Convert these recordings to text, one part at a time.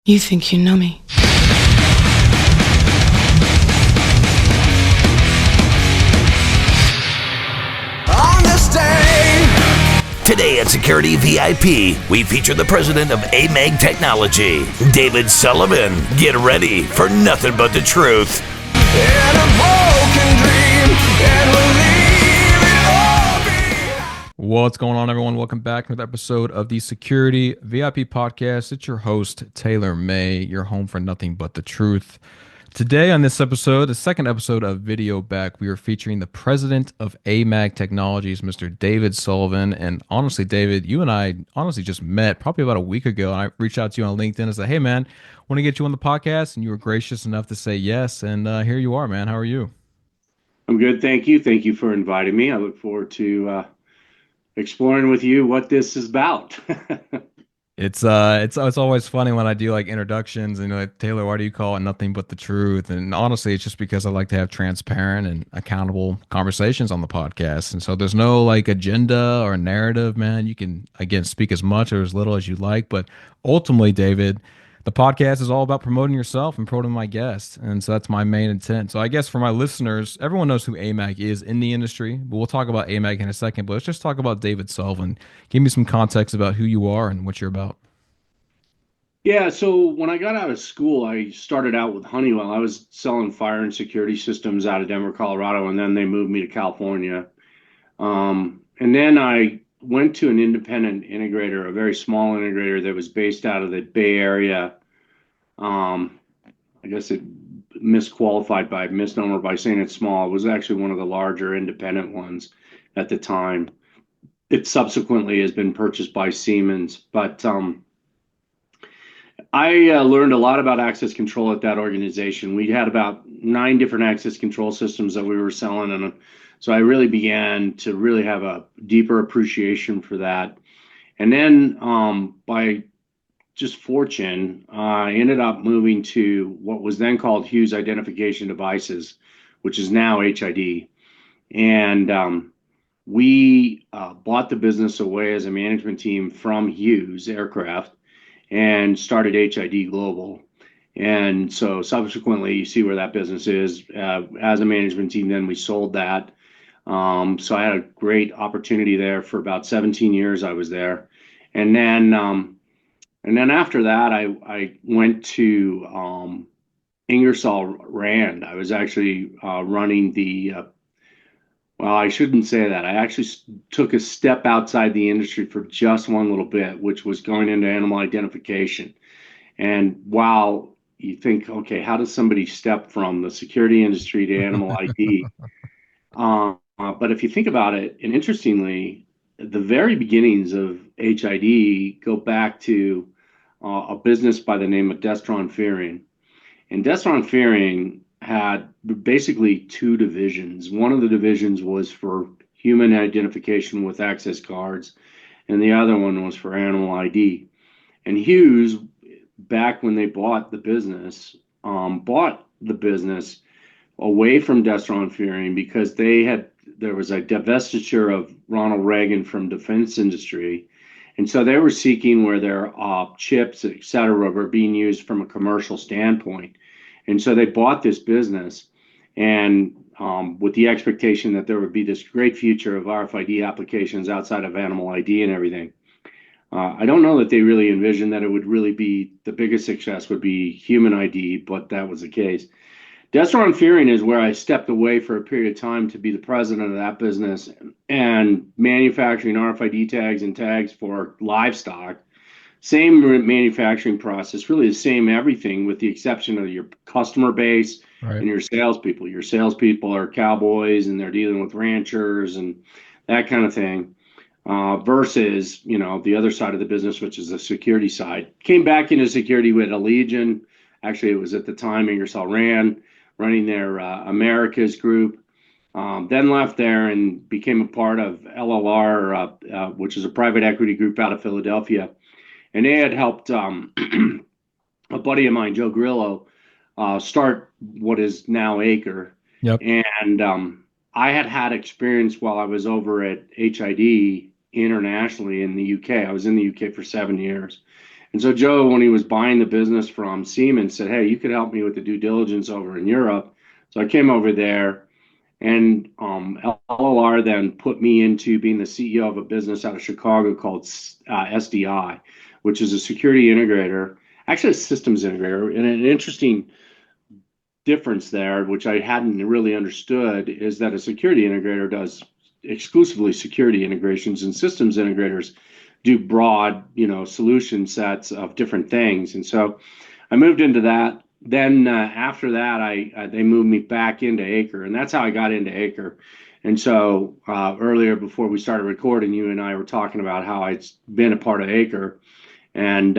You think you know me. On this day. Today at Security VIP, we feature the President of AMAG Technology, David Sullivan. Get ready for nothing but the truth. In a broken dream, and we'll leave it all behind. What's going on, everyone? Welcome back to another episode of the Security VIP podcast. It's your host, Taylor May, your home for nothing but the truth. Today on this episode, the second episode of Video Back, we are featuring the President of AMAG Technologies, Mr. David Sullivan. And honestly, David, you and I honestly just met probably about a week ago. And I reached out to you on LinkedIn and said, hey, man, want to get you on the podcast. And you were gracious enough to say yes. And here you are, man. How are you? I'm good, thank you. Thank you for inviting me. I look forward to exploring with you what this is about. It's always funny when I do like introductions and like, Taylor, why do you call it nothing but the truth? And honestly, it's just because I like to have transparent and accountable conversations on the podcast. And so there's no like agenda or narrative, man. You can, again, speak as much or as little as you like. But ultimately, David, the podcast is all about promoting yourself and promoting my guests. And so that's my main intent. So I guess for my listeners, everyone knows who AMAG is in the industry, but we'll talk about AMAG in a second. But let's just talk about David Sullivan. Give me some context about who you are and what you're about. Yeah, so when I got out of school, I started out with Honeywell. I was selling fire and security systems out of Denver, Colorado, and then they moved me to California. And then I went to an independent integrator, a very small integrator that was based out of the Bay Area. I guess it misqualified by misnomer by saying it's small. It was actually one of the larger independent ones at the time. It subsequently has been purchased by Siemens, but I learned a lot about access control at that organization. We had about 9 different access control systems that we were selling, and so I really began to really have a deeper appreciation for that. And then by just fortune, I ended up moving to what was then called Hughes Identification Devices, which is now HID. And we bought the business away as a management team from Hughes Aircraft and started HID Global. And so subsequently, you see where that business is. As a management team, then we sold that. So I had a great opportunity there for about 17 years. I was there. And then after that, I went to Ingersoll Rand. I was actually running the, well, I shouldn't say that. I actually took a step outside the industry for just one little bit, which was going into animal identification. And while you think, okay, how does somebody step from the security industry to animal ID? But if you think about it, and interestingly, the very beginnings of HID go back to a business by the name of Destron Fearing. And Destron Fearing had basically 2 divisions. One of the divisions was for human identification with access cards, and the other one was for animal ID. And Hughes, back when they bought the business away from Destron Fearing because there was a divestiture of Ronald Reagan from defense industry. And so they were seeking where their chips, et cetera, were being used from a commercial standpoint. And so they bought this business and with the expectation that there would be this great future of RFID applications outside of animal ID and everything. I don't know that they really envisioned that it would really be the biggest success would be human ID, but that was the case. Destron Fearing is where I stepped away for a period of time to be the president of that business and manufacturing RFID tags and tags for livestock. Same manufacturing process, really the same everything with the exception of your customer base and your salespeople. Your salespeople are cowboys and they're dealing with ranchers and that kind of thing. Versus, the other side of the business, which is the security side. Came back into security with Allegion. Actually, it was at the time Ingersoll Rand, running their Americas group. Then left there and became a part of LLR, which is a private equity group out of Philadelphia. And they had helped a buddy of mine, Joe Grillo, start what is now Acre. Yep. And I had experience while I was over at HID internationally in the UK. I was in the UK for 7 years. And so Joe, when he was buying the business from Siemens, said, "Hey, you could help me with the due diligence over in Europe." So I came over there, and LLR then put me into being the CEO of a business out of Chicago called SDI, which is a security integrator, actually a systems integrator. And an interesting difference there, which I hadn't really understood, is that a security integrator does exclusively security integrations, and systems integrators do broad, solution sets of different things. And so I moved into that. Then after that, they moved me back into Acre, and that's how I got into Acre. And so earlier, before we started recording, you and I were talking about how I'd been a part of Acre, and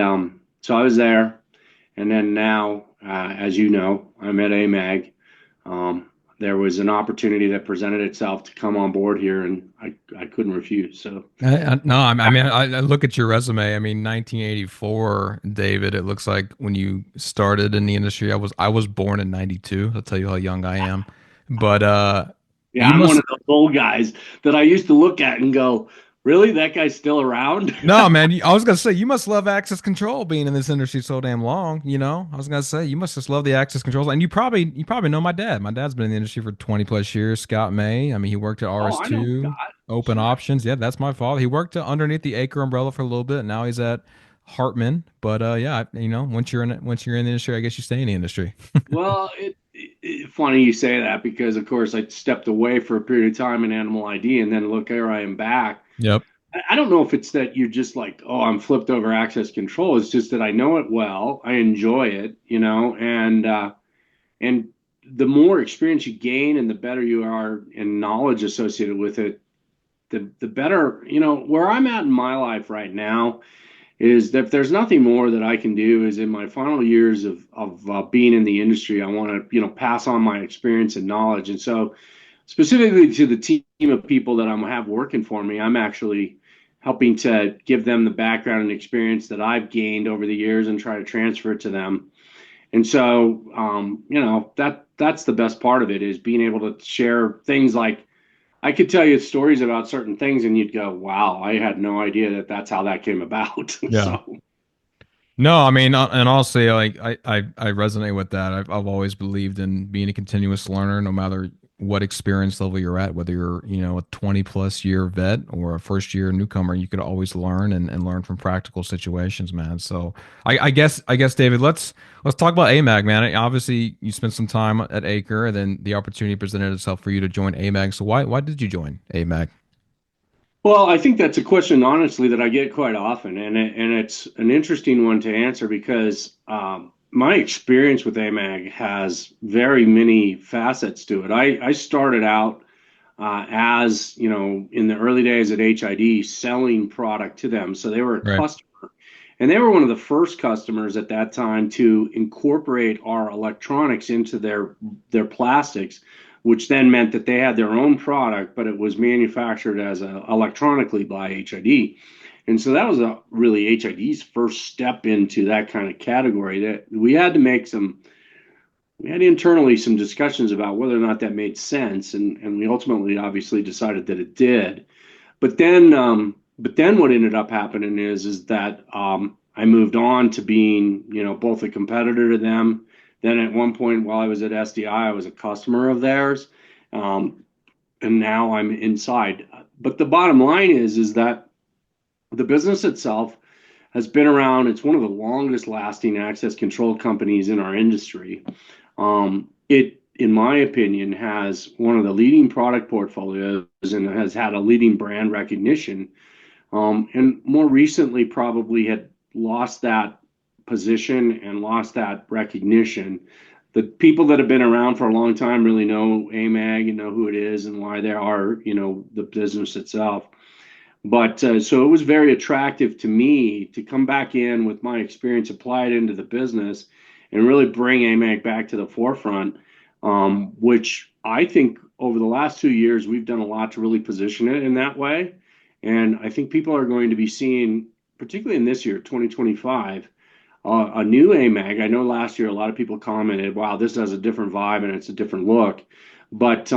so I was there. And then now, as you know, I'm at AMAG. There was an opportunity that presented itself to come on board here, and I couldn't refuse. So No, I mean, I look at your resume. I mean, 1984, David. It looks like when you started in the industry. I was born in '92. I'll tell you how young I am. But yeah, you I'm one must. of those old guys that I used to look at and go, "Really, that guy's still around?" No, man. I was gonna say you must love access control being in this industry so damn long. I was gonna say you must just love the access controls, and you probably know my dad. My dad's been in the industry for 20 plus years. Scott May. I mean, he worked at Oh, I know RS2, Scott. Open Sure. Options. Yeah, that's my fault. He worked underneath the Acre umbrella for a little bit. Now he's at Hartman. But yeah, once you're in the industry, I guess you stay in the industry. Well, funny you say that because, of course, I stepped away for a period of time in Animal ID, and then look, here I am back. Yep. I don't know if it's that you're just like, oh, I'm flipped over access control. It's just that I know it well. I enjoy it, and the more experience you gain and the better you are in knowledge associated with it, the better, where I'm at in my life right now is that if there's nothing more that I can do is in my final years of being in the industry, I want to, pass on my experience and knowledge. And so specifically to the team of people that I have working for me, I'm actually helping to give them the background and experience that I've gained over the years and try to transfer it to them. And so, that's the best part of it is being able to share things like I could tell you stories about certain things, and you'd go, "Wow, I had no idea that that's how that came about." Yeah. So, No, I mean, and I'll say like I resonate with that. I've always believed in being a continuous learner, no matter what experience level you're at, whether you're a 20 plus year vet or a first year newcomer, you could always learn and learn from practical situations, man. So I guess David, let's talk about AMAG, man. Obviously, you spent some time at Acre, and then the opportunity presented itself for you to join AMAG. So why did you join AMAG? well, I think that's a question, honestly, that I get quite often, and it's an interesting one to answer because my experience with AMAG has very many facets to it. I started out as in the early days at HID selling product to them, so they were a Right. customer, and they were one of the first customers at that time to incorporate our electronics into their plastics, which then meant that they had their own product, but it was manufactured as electronically by HID. And so that was really HID's first step into that kind of category. That we had internally some discussions about whether or not that made sense, and we ultimately obviously decided that it did. But then what ended up happening is that I moved on to being both a competitor to them. Then at one point while I was at SDI, I was a customer of theirs, um, and now I'm inside. But the bottom line is that the business itself has been around. It's one of the longest lasting access control companies in our industry. It, in my opinion, has one of the leading product portfolios and has had a leading brand recognition. And more recently, probably had lost that position and lost that recognition. The people that have been around for a long time really know AMAG and know who it is and why they are, the business itself. But so it was very attractive to me to come back in with my experience, apply it into the business, and really bring AMAG back to the forefront, which I think over the last 2 years, we've done a lot to really position it in that way. And I think people are going to be seeing, particularly in this year, 2025, a new AMAG. I know last year a lot of people commented, wow, this has a different vibe and it's a different look. But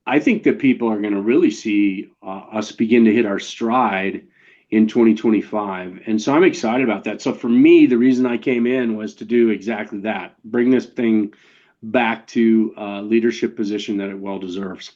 I think that people are going to really see us begin to hit our stride in 2025. And so I'm excited about that. So for me, the reason I came in was to do exactly that, bring this thing back to a leadership position that it well deserves.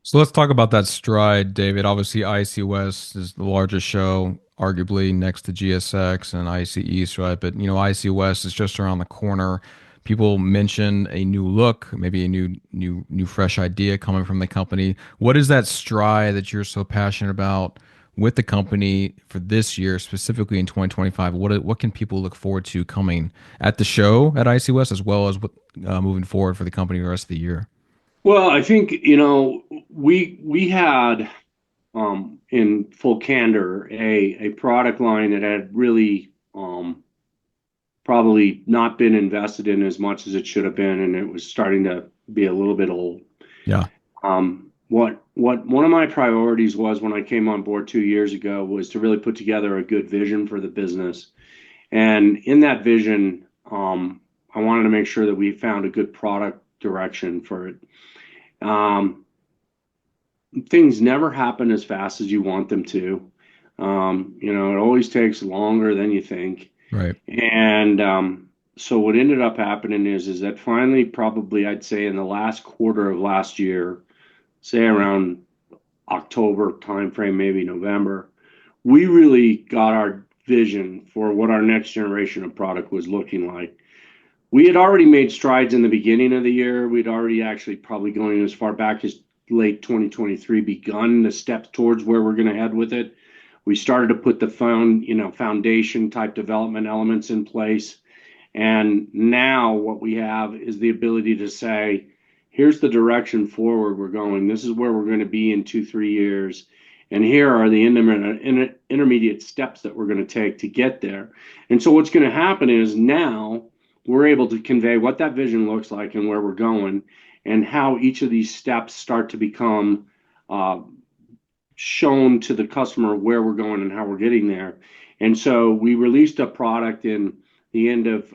So let's talk about that stride, David. Obviously, IC West is the largest show, arguably next to GSX and IC East, right? But IC West is just around the corner. People mention a new look, maybe a new fresh idea coming from the company. What is that stride that you're so passionate about with the company for this year, specifically in 2025? What can people look forward to coming at the show at IC West, as well as what moving forward for the company the rest of the year? Well, I think, we had, in full candor, a product line that had really, probably not been invested in as much as it should have been, and it was starting to be a little bit old. Yeah. What one of my priorities was when I came on board 2 years ago was to really put together a good vision for the business. And in that vision, I wanted to make sure that we found a good product direction for it. Um, Things never happen as fast as you want them to. It always takes longer than you think. Right. And so what ended up happening is that finally, probably I'd say in the last quarter of last year, say around October timeframe, maybe November, we really got our vision for what our next generation of product was looking like. We had already made strides in the beginning of the year. We'd already actually, probably going as far back as late 2023, begun the steps towards where we're going to head with it. We started to put the foundation type development elements in place. And now what we have is the ability to say, here's the direction forward we're going. This is where we're going to be in 2-3 years. And here are the intermediate steps that we're going to take to get there. And so what's going to happen is now we're able to convey what that vision looks like and where we're going, and how each of these steps start to become shown to the customer where we're going and how we're getting there. And so we released a product in the end of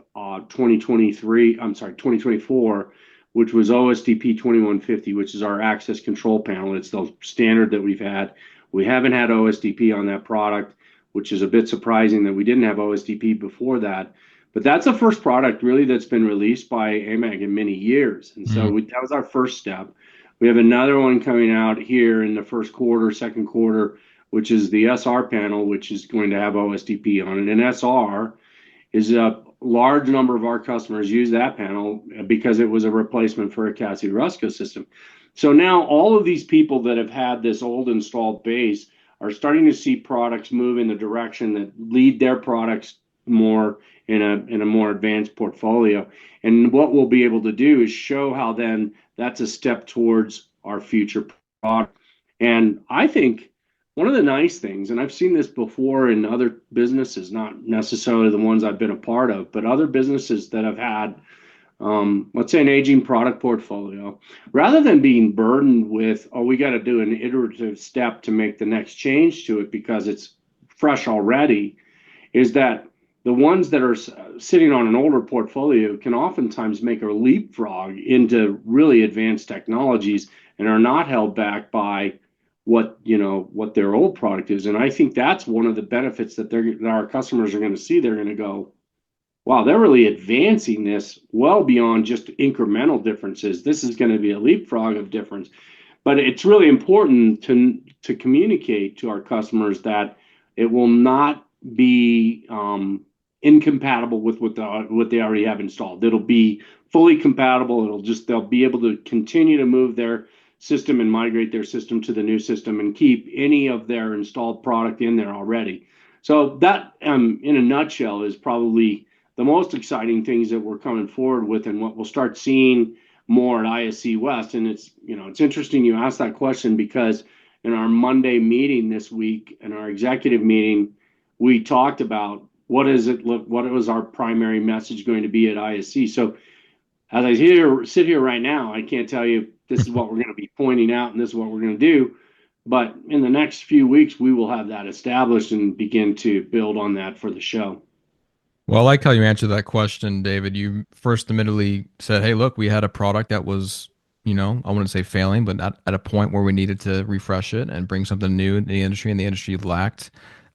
2024, which was OSDP 2150, which is our access control panel. It's the standard that we've had. We haven't had OSDP on that product, which is a bit surprising that we didn't have OSDP before that. But that's the first product really that's been released by AMAG in many years. And so that was our first step. We have another one coming out here in the first quarter, second quarter, which is the SR panel, which is going to have OSDP on it. And SR is a large number of our customers use that panel because it was a replacement for a Cassie Rusco system. So now all of these people that have had this old installed base are starting to see products move in the direction that lead their products more in a more advanced portfolio. And what we'll be able to do is show how then that's a step towards our future product. And I think one of the nice things, and I've seen this before in other businesses, not necessarily the ones I've been a part of, but other businesses that have had, let's say, an aging product portfolio, rather than being burdened with, oh, we got to do an iterative step to make the next change to it because it's fresh already, is that the ones that are sitting on an older portfolio can oftentimes make a leapfrog into really advanced technologies and are not held back by what their old product is. And I think that's one of the benefits that our customers are going to see. They're going to go, wow, they're really advancing this well beyond just incremental differences. This is going to be a leapfrog of difference. But it's really important to communicate to our customers that it will not be incompatible with what they already have installed. It'll be fully compatible. They'll be able to continue to move their system and migrate their system to the new system and keep any of their installed product in there already. So that, in a nutshell, is probably the most exciting things that we're coming forward with, and what we'll start seeing more at ISC West. And it's interesting you asked that question, because in our Monday meeting this week, in our executive meeting, we talked about what was our primary message going to be at ISC. So as I sit here right now, I can't tell you this is what we're going to be pointing out and this is what we're going to do. But in the next few weeks, we will have that established and begin to build on that for the show. Well, I like how you answered that question, David. You first admittedly said, hey, look, we had a product that was I wouldn't say failing, but at a point where we needed to refresh it and bring something new in the industry, and the industry lacked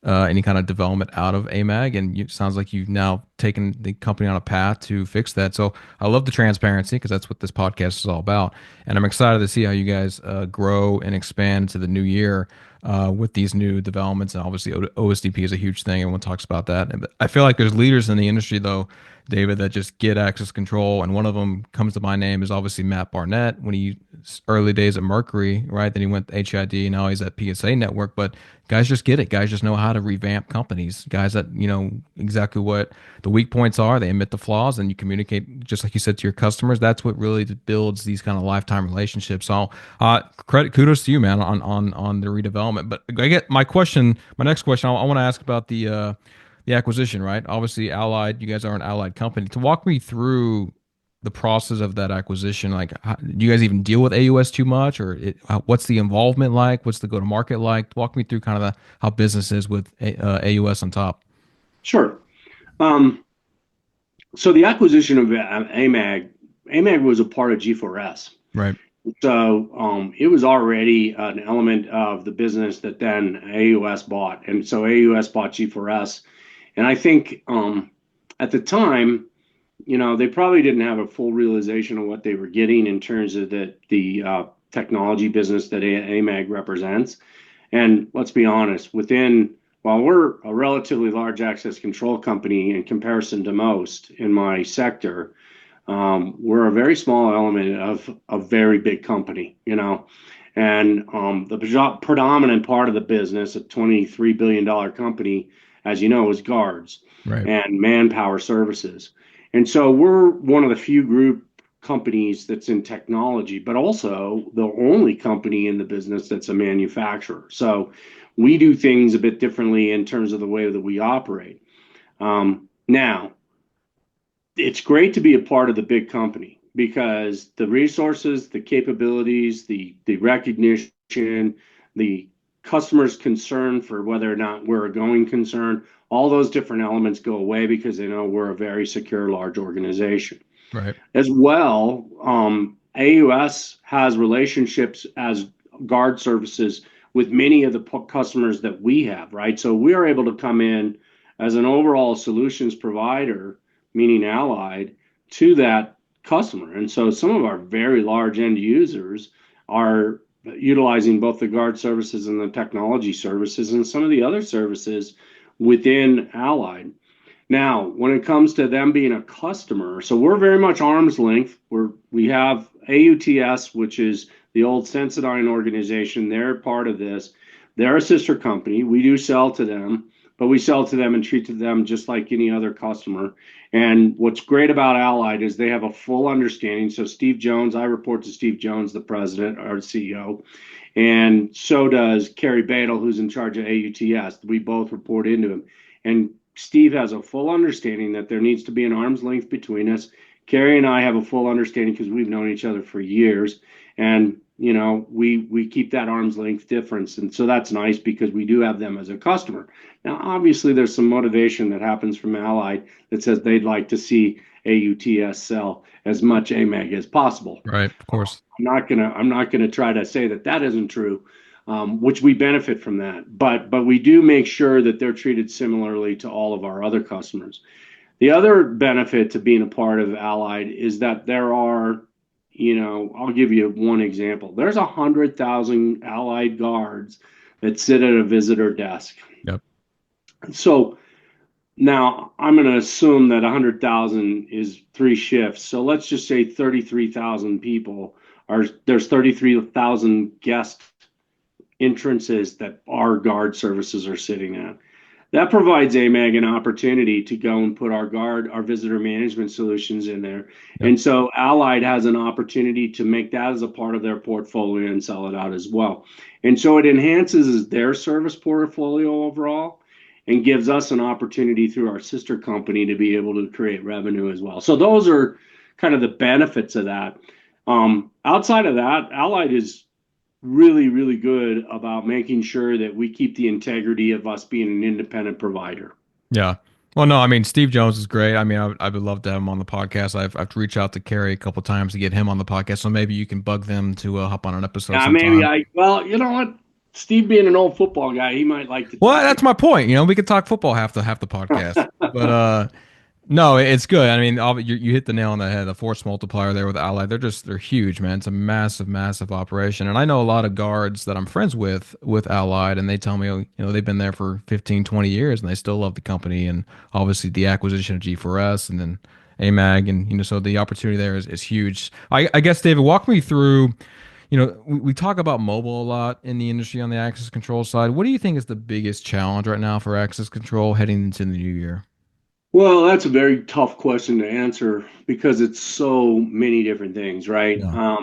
any kind of development out of AMAG. And it sounds like you've now taken the company on a path to fix that. So I love the transparency because that's what this podcast is all about. And I'm excited to see how you guys grow and expand to the new year with these new developments. And obviously, OSDP is a huge thing. Everyone talks about that. And I feel like there's leaders in the industry, though, David, that just get access control. And one of them comes to my name is obviously Matt Barnett when he early days at Mercury, right? Then he went to HID. Now he's at PSA Network. But guys just get it. Guys just know how to revamp companies. Guys that exactly what the weak points are. They admit the flaws, and you communicate just like you said to your customers. That's what really builds these kind of lifetime relationships. So kudos to you, man, on the redevelopment. But I get my next question. I want to ask about the acquisition, right? Obviously, Allied, you guys are an Allied company. To walk me through the process of that acquisition, like, do you guys even deal with AUS too much, or what's the involvement like? What's the go-to-market like? Walk me through kind of how business is with AUS on top. Sure. So the acquisition of AMAG was a part of G4S. Right. So it was already an element of the business that then AUS bought. And so AUS bought G4S. And I think at the time, they probably didn't have a full realization of what they were getting in terms of the technology business that AMAG represents. And let's be honest, while we're a relatively large access control company in comparison to most in my sector, we're a very small element of a very big company, and the predominant part of the business, a $23 billion company, as you know, is guards and manpower services. And so we're one of the few group companies that's in technology, but also the only company in the business that's a manufacturer. So we do things a bit differently in terms of the way that we operate. Now, it's great to be a part of the big company because the resources, the capabilities, the recognition, the customer's concern for whether or not we're a going concern, all those different elements go away because they know we're a very secure, large organization. Right. As well, AUS has relationships as guard services with many of the customers that we have, right? So we are able to come in as an overall solutions provider, meaning Allied, to that customer. And so some of our very large end users are utilizing both the guard services and the technology services and some of the other services within Allied. Now, when it comes to them being a customer, so we're very much arm's length. We have AUTS, which is the old Sensodyne organization. They're part of this. They're a sister company. We do sell to them, but we sell to them and treat to them just like any other customer. And what's great about Allied is they have a full understanding. So Steve Jones, I report to Steve Jones, the president, our CEO, and so does Kerry Badel, who's in charge of AUTS. We both report into him. And Steve has a full understanding that there needs to be an arm's length between us. Kerry and I have a full understanding because we've known each other for years. And, we keep that arm's length difference. And so that's nice because we do have them as a customer. Now, obviously, there's some motivation that happens from Allied that says they'd like to see AUTS sell as much AMAG as possible. Right, of course. I'm not gonna try to say that isn't true, which we benefit from that. But we do make sure that they're treated similarly to all of our other customers. The other benefit to being a part of Allied is that there are, I'll give you one example. There's 100,000 Allied guards that sit at a visitor desk. Yep. So now I'm going to assume that 100,000 is 3 shifts. So let's just say 33,000 people there's 33,000 guest entrances that our guard services are sitting at. That provides AMAG an opportunity to go and put our visitor management solutions in there. Yep. And so Allied has an opportunity to make that as a part of their portfolio and sell it out as well. And so it enhances their service portfolio overall and gives us an opportunity through our sister company to be able to create revenue as well. So those are kind of the benefits of that. Outside of that, Allied is really, really good about making sure that we keep the integrity of us being an independent provider. Yeah. Well, no, I mean Steve Jones is great. I mean, I would love to have him on the podcast. I've reached out to Kerry a couple times to get him on the podcast, so maybe you can bug them to hop on an episode Yeah, maybe sometime. well, you know what? Steve being an old football guy, he might like to Well, talk. that's my point. You know, we could talk football half the podcast, but no, it's good. I mean, you hit the nail on the head. The force multiplier there with Allied, they're huge, man. It's a massive operation. And I know a lot of guards that I'm friends with Allied, and they tell me, they've been there for 15, 20 years, and they still love the company. And obviously the acquisition of G4S and then AMAG, and so the opportunity there is huge. I guess David, walk me through. We talk about mobile a lot in the industry on the access control side. What do you think is the biggest challenge right now for access control heading into the new year? Well, that's a very tough question to answer because it's so many different things, right? Yeah.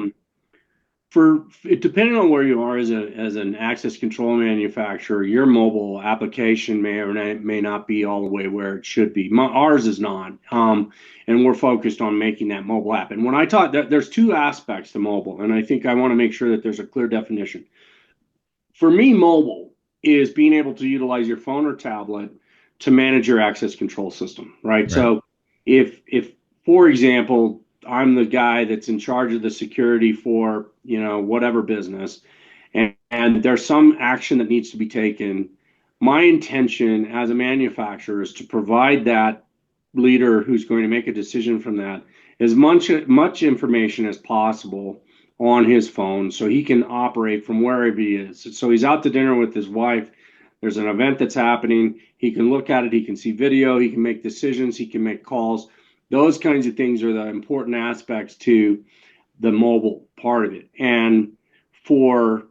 For it, depending on where you are as an access control manufacturer, your mobile application may not be all the way where it should be. Ours is not, and we're focused on making that mobile app. And when I talk, there's two aspects to mobile, and I think I want to make sure that there's a clear definition. For me, mobile is being able to utilize your phone or tablet to manage your access control system, right? Right. So if for example, I'm the guy that's in charge of the security for, whatever business, and there's some action that needs to be taken, my intention as a manufacturer is to provide that leader who's going to make a decision from that as much information as possible on his phone so he can operate from wherever he is. So he's out to dinner with his wife. There's an event that's happening. He can look at it. He can see video. He can make decisions. He can make calls. Those kinds of things are the important aspects to the mobile part of it. And for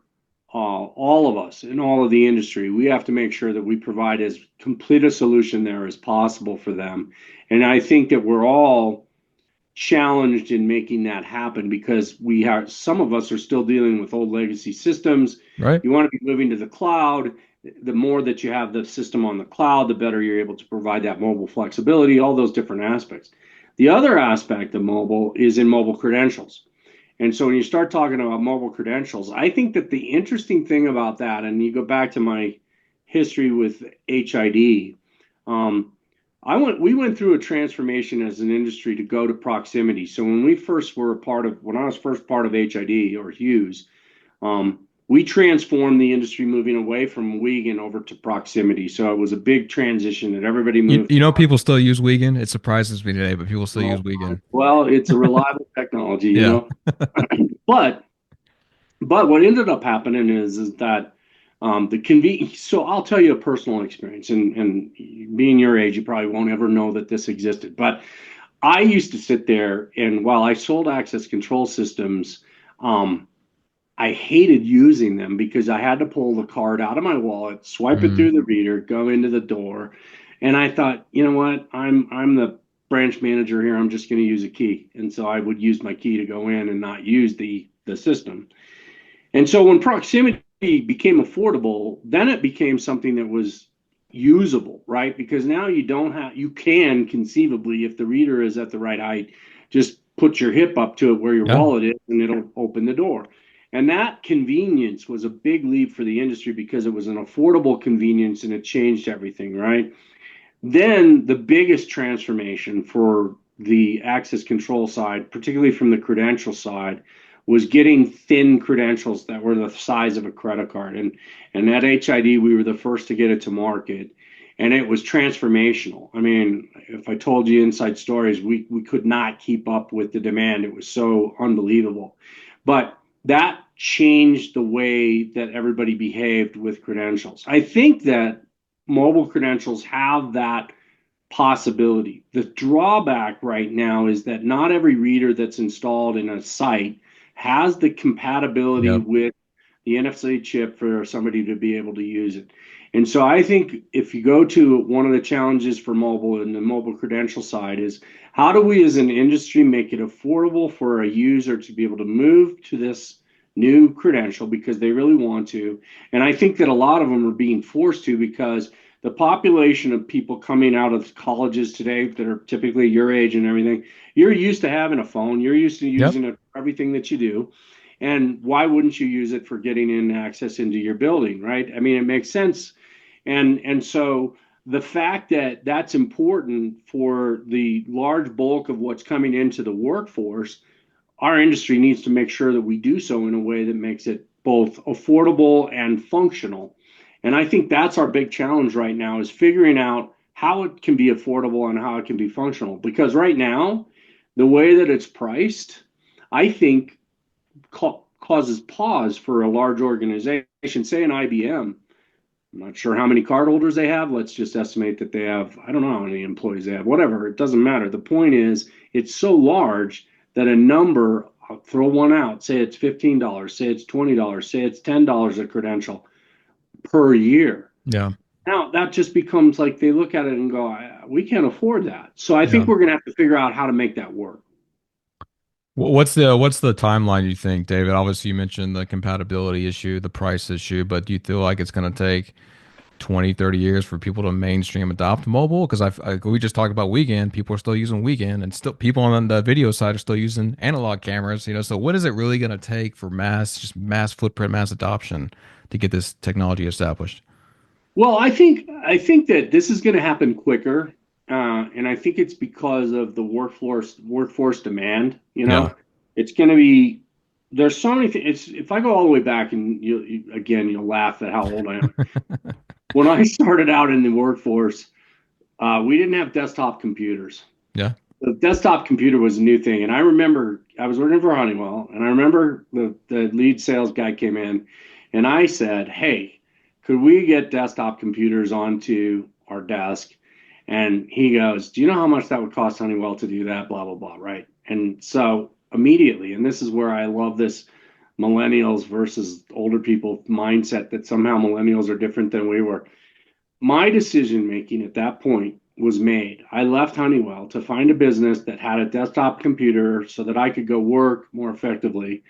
all of us in all of the industry, we have to make sure that we provide as complete a solution there as possible for them. And I think that we're all challenged in making that happen because some of us are still dealing with old legacy systems. Right. You want to be moving to the cloud. The more that you have the system on the cloud, the better you're able to provide that mobile flexibility, all those different aspects. The other aspect of mobile is in mobile credentials. And so when you start talking about mobile credentials, I think that the interesting thing about that, and you go back to my history with HID, we went through a transformation as an industry to go to proximity. So when I was first part of HID or Hughes, we transformed the industry moving away from Wiegand over to proximity. So it was a big transition that everybody You, moved. you know, people still use Wiegand. It surprises me today, but people still use Wiegand. Well, it's a reliable technology, Yeah. But what ended up happening is that the convenience. So I'll tell you a personal experience, and being your age, you probably won't ever know that this existed. But I used to sit there, and while I sold access control systems, I hated using them because I had to pull the card out of my wallet, swipe it Mhm. through the reader, go into the door, and I thought, you know what, I'm the branch manager here. I'm just going to use a key, and so I would use my key to go in and not use the system. And so when proximity became affordable, then it became something that was usable, right? Because now you can conceivably, if the reader is at the right height, just put your hip up to it where your Yeah. wallet is and it'll open the door. And that convenience was a big leap for the industry because it was an affordable convenience and it changed everything, right? Then the biggest transformation for the access control side, particularly from the credential side, was getting thin credentials that were the size of a credit card. And at HID, we were the first to get it to market. And it was transformational. I mean, if I told you inside stories, we could not keep up with the demand. It was so unbelievable. But that changed the way that everybody behaved with credentials. I think that mobile credentials have that possibility. The drawback right now is that not every reader that's installed in a site has the compatibility Yep. with the NFC chip for somebody to be able to use it. And so I think if you go to one of the challenges for mobile and the mobile credential side is how do we as an industry make it affordable for a user to be able to move to this new credential because they really want to. And I think that a lot of them are being forced to because the population of people coming out of colleges today that are typically your age and everything, you're used to having a phone, you're used to Yep. using it for everything that you do. And why wouldn't you use it for getting in access into your building, right? I mean, it makes sense. And so the fact that that's important for the large bulk of what's coming into the workforce, our industry needs to make sure that we do so in a way that makes it both affordable and functional. And I think that's our big challenge right now is figuring out how it can be affordable and how it can be functional. Because right now, the way that it's priced, I think causes pause for a large organization, say an IBM. I'm not sure how many cardholders they have. Let's just estimate that they have, I don't know how many employees they have, whatever. It doesn't matter. The point is, it's so large that a number, I'll throw one out, say it's $15, say it's $20, say it's $10 a credential per year. Yeah. Now that just becomes like they look at it and go, we can't afford that. So I Yeah. think we're going to have to figure out how to make that work. What's the timeline you think, David? Obviously, you mentioned the compatibility issue, the price issue, but do you feel like it's going to take 20, 30 years for people to mainstream adopt mobile? Because we just talked about weekend, people are still using weekend, and still people on the video side are still using analog cameras. So what is it really going to take for just mass footprint, mass adoption to get this technology established? Well, I think that this is going to happen quicker, and I think it's because of the workforce demand. Yeah. It's going to be there's so many things. If I go all the way back, and again you'll laugh at how old I am. When I started out in the workforce, we didn't have desktop computers. Yeah. The desktop computer was a new thing, and I remember I was working for Honeywell, and I remember the lead sales guy came in, and I said, "Hey, could we get desktop computers onto our desk?" And he goes, "Do you know how much that would cost Honeywell to do that?" Blah blah blah, right? And so immediately, and this is where I love this millennials versus older people mindset that somehow millennials are different than we were. My decision making at that point was made. I left Honeywell to find a business that had a desktop computer so that I could go work more effectively.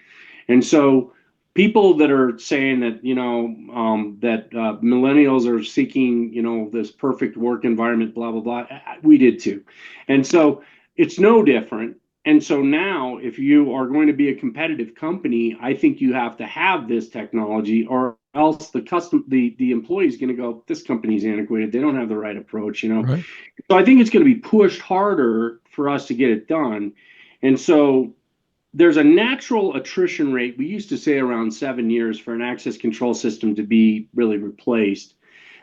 And so people that are saying that that millennials are seeking this perfect work environment, blah blah blah, we did too. And so it's no different. And so now if you are going to be a competitive company, I think you have to have this technology, or else the employee is going to go, this company's antiquated, they don't have the right approach. Right. So I think it's going to be pushed harder for us to get it done. And so there's a natural attrition rate. We used to say around 7 years for an access control system to be really replaced.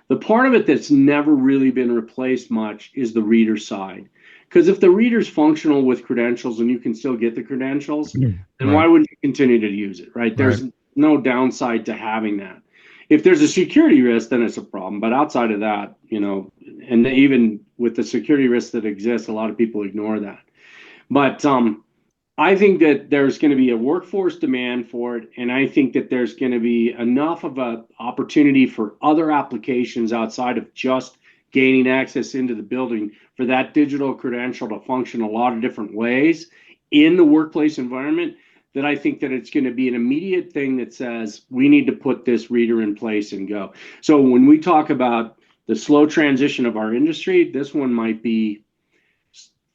The part of it that's never really been replaced much is the reader side. Because if the reader's functional with credentials and you can still get the credentials, then Right. why wouldn't you continue to use it, right? There's Right. no downside to having that. If there's a security risk, then it's a problem. But outside of that, and even with the security risks that exist, a lot of people ignore that. But I think that there's going to be a workforce demand for it, and I think that there's going to be enough of an opportunity for other applications outside of just gaining access into the building for that digital credential to function a lot of different ways in the workplace environment, that I think that it's going to be an immediate thing that says we need to put this reader in place and go. So when we talk about the slow transition of our industry, this one might be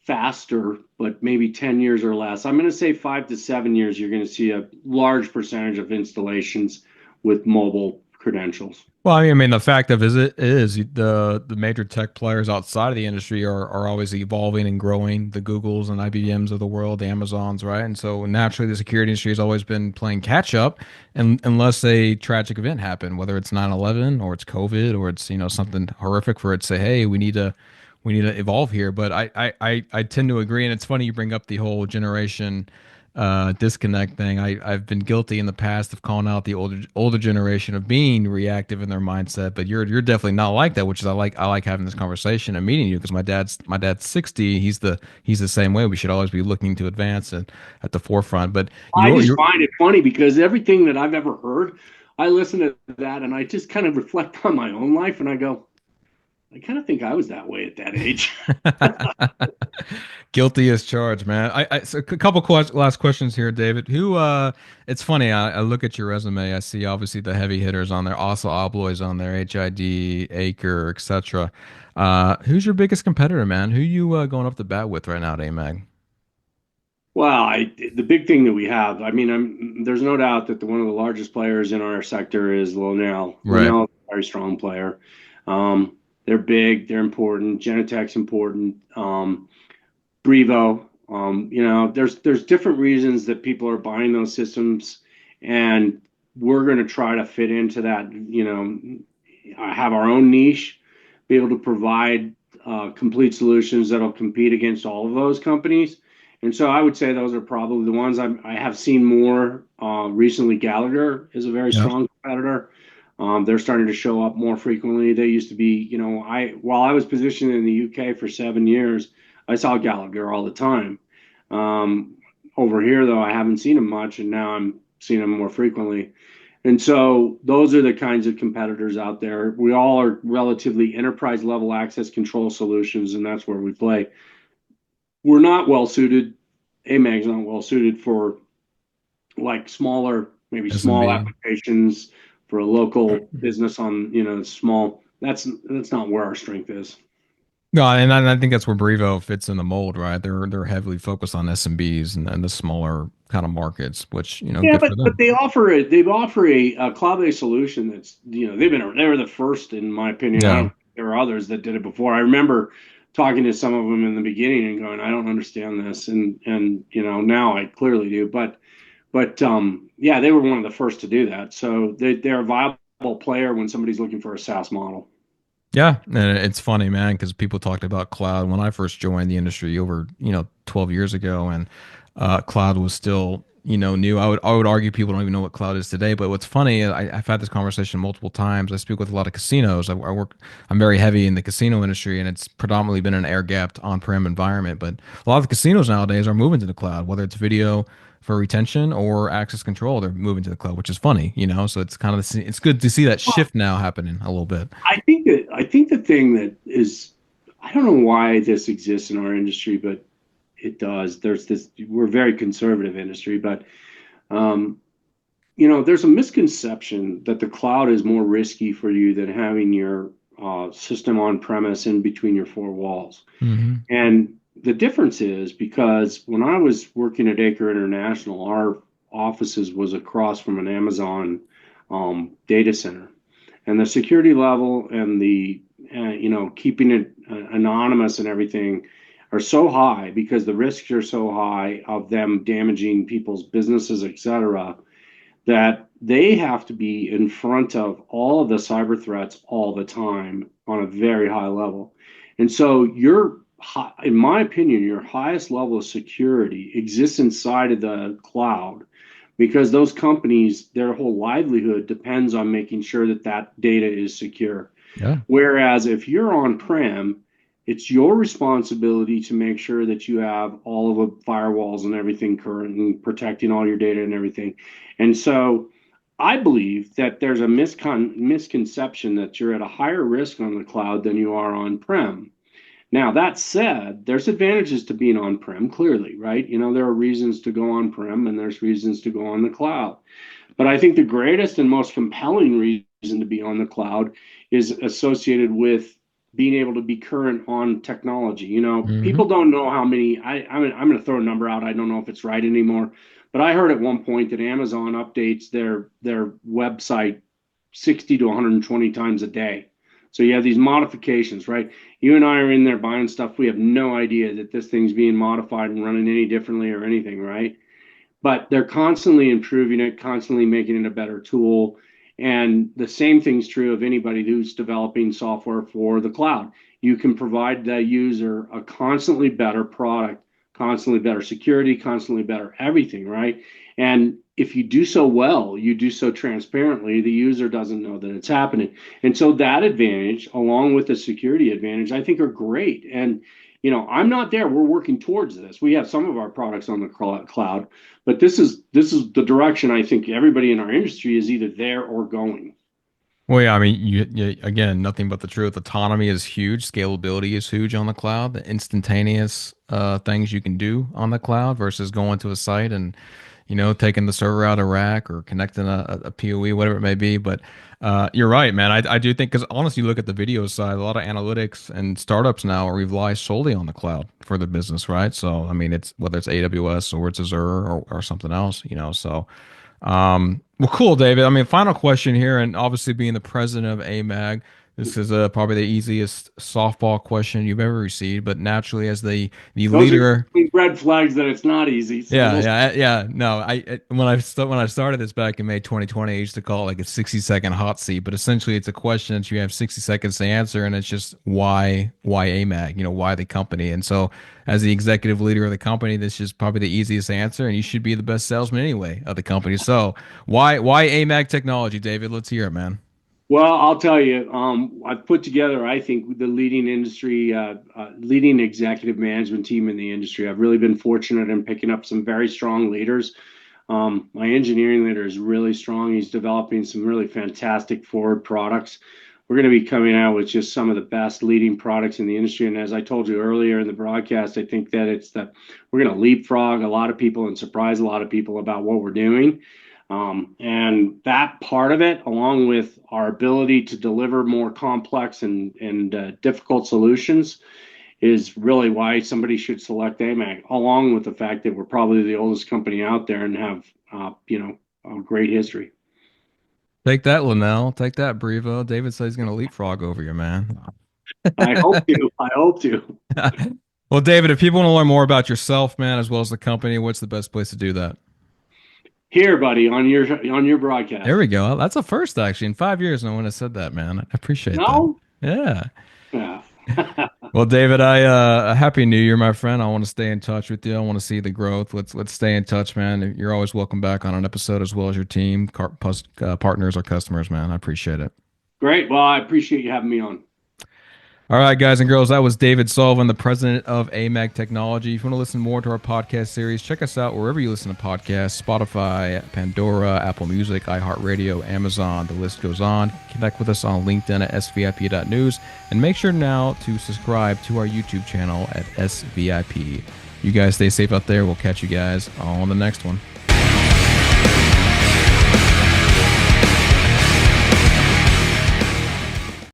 faster, but maybe 10 years or less. I'm going to say 5 to 7 years, you're going to see a large percentage of installations with mobile credentials. Well, I mean, the fact of it is the major tech players outside of the industry are always evolving and growing. The Googles and IBMs of the world, the Amazons, right? And so naturally, the security industry has always been playing catch up, and unless a tragic event happened, whether it's 9/11 or it's COVID or it's something horrific for it to say, hey, we need to evolve here. But I tend to agree, and it's funny you bring up the whole generation disconnect thing. I've been guilty in the past of calling out the older generation of being reactive in their mindset, but you're definitely not like that, which is I like having this conversation and meeting you because my dad's 60. He's the same way. We should always be looking to advance and at the forefront. But I just you're find it funny because everything that I've ever heard, I listen to that and I just kind of reflect on my own life and I go, I kind of think I was that way at that age. guilty as charged, man. So a couple last questions here, David. It's funny. I look at your resume. I see obviously the heavy hitters on there, also Obloy's on there, HID, Acre, etc. Who's your biggest competitor, man? Who you going up the bat with right now at AMAG? Well, the big thing that we have, I mean, there's no doubt that one of the largest players in our sector is Lonel. Right. Lonel is a very strong player. Um, They're big, they're important. Genetec's important. Brevo. There's different reasons that people are buying those systems, and we're going to try to fit into that. Have our own niche, be able to provide complete solutions that'll compete against all of those companies. And so I would say those are probably the ones I have seen more recently. Gallagher is a very Yep. strong competitor. They're starting to show up more frequently. They used to be, while I was positioned in the UK for 7 years, I saw Gallagher all the time. Over here, though, I haven't seen them much, and now I'm seeing them more frequently. And so those are the kinds of competitors out there. We all are relatively enterprise level access control solutions, and that's where we play. We're not well suited. AMAG's not well suited for like smaller, maybe small SMB. applications for a local business on, small. That's not where our strength is. No, and I think that's where Brevo fits in the mold, right? They're heavily focused on SMBs and the smaller kind of markets, which Yeah, good but for but them. they offer a cloud-based solution that's, they were the first, in my opinion. I Yeah. don't There are others that did it before. I remember talking to some of them in the beginning and going, I don't understand this, and now I clearly do. But yeah, they were one of the first to do that. So they're a viable player when somebody's looking for a SaaS model. Yeah, and it's funny, man, because people talked about cloud when I first joined the industry over 12 years ago, and cloud was still new. I would argue people don't even know what cloud is today. But what's funny, I've had this conversation multiple times. I speak with a lot of casinos. I'm very heavy in the casino industry, and it's predominantly been an air gapped on-prem environment. But a lot of the casinos nowadays are moving to the cloud, whether it's video for retention or access control. They're moving to the cloud, which is funny. So it's kind of it's good to see that shift now happening a little bit. I think the thing that is, I don't know why this exists in our industry, but it does. We're a very conservative industry, but um, there's a misconception that the cloud is more risky for you than having your system on premise in between your four walls. Hmm. And the difference is because when I was working at Acre International, our offices was across from an Amazon data center, and the security level and the keeping it anonymous and everything are so high because the risks are so high of them damaging people's businesses, etc., that they have to be in front of all of the cyber threats all the time on a very high level. And so in my opinion, your highest level of security exists inside of the cloud, because those companies, their whole livelihood depends on making sure that that data is secure. Yeah. Whereas if you're on-prem, it's your responsibility to make sure that you have all of the firewalls and everything current and protecting all your data and everything. And so I believe that there's a misconception that you're at a higher risk on the cloud than you are on-prem. Now, that said, there's advantages to being on-prem, clearly, right? There are reasons to go on-prem and there's reasons to go on the cloud. But I think the greatest and most compelling reason to be on the cloud is associated with being able to be current on technology. Hmm. People don't know how many. I'm going to throw a number out. I don't know if it's right anymore, but I heard at one point that Amazon updates their website 60 to 120 times a day. So you have these modifications, right? You and I are in there buying stuff. We have no idea that this thing's being modified and running any differently or anything, right? But they're constantly improving it, constantly making it a better tool. And the same thing's true of anybody who's developing software for the cloud. You can provide the user a constantly better product, constantly better security, constantly better everything, right? And if you do so well, you do so transparently, the user doesn't know that it's happening. And so that advantage, along with the security advantage, I think are great. And I'm not there. We're working towards this. We have some of our products on the cloud, but this is the direction I think everybody in our industry is either there or going. Well, yeah, I mean, again, nothing but the truth. Autonomy is huge. Scalability is huge on the cloud. The instantaneous things you can do on the cloud versus going to a site and taking the server out of rack or connecting a PoE, whatever it may be. But you're right, man. I do think, because honestly, you look at the video side, a lot of analytics and startups now rely solely on the cloud for the business, right? So, I mean, it's whether it's AWS or it's Azure or something else, So, well, cool, David. I mean, final question here, and obviously being the president of AMAG, This is probably the easiest softball question you've ever received, but naturally, as the Those leader. are red flags that it's not easy. So Yeah. No, when I started this back in May 2020, I used to call it like a 60-second hot seat, but essentially it's a question that you have 60 seconds to answer, and it's just why AMAG, why the company. And so, as the executive leader of the company, this is probably the easiest answer, and you should be the best salesman anyway of the company. So, why AMAG Technology, David? Let's hear it, man. Well, I'll tell you, I've put together, I think, the leading executive management team in the industry. I've really been fortunate in picking up some very strong leaders. My engineering leader is really strong. He's developing some really fantastic forward products. We're going to be coming out with just some of the best leading products in the industry. And as I told you earlier in the broadcast, I think that we're going to leapfrog a lot of people and surprise a lot of people about what we're doing. And that part of it, along with our ability to deliver more complex and difficult solutions, is really why somebody should select AMAG, along with the fact that we're probably the oldest company out there and have, a great history. Take that, Linnell. Take that, Brevo. David says he's going to leapfrog over you, man. I hope to. I hope to. Well, David, if people want to learn more about yourself, man, as well as the company, what's the best place to do that? Here, buddy, on your broadcast. There we go. That's a first, actually. In 5 years, no one has said that, man. I appreciate that. Yeah. Well, David, I happy New Year, my friend. I want to stay in touch with you. I want to see the growth. Let's stay in touch, man. You're always welcome back on an episode, as well as your team, partners, or customers, man. I appreciate it. Great. Well, I appreciate you having me on. All right, guys and girls, that was David Sullivan, the president of AMAG Technology. If you want to listen more to our podcast series, check us out wherever you listen to podcasts: Spotify, Pandora, Apple Music, iHeartRadio, Amazon. The list goes on. Connect with us on LinkedIn at svip.news, and make sure now to subscribe to our YouTube channel at SVIP. You guys stay safe out there. We'll catch you guys on the next one.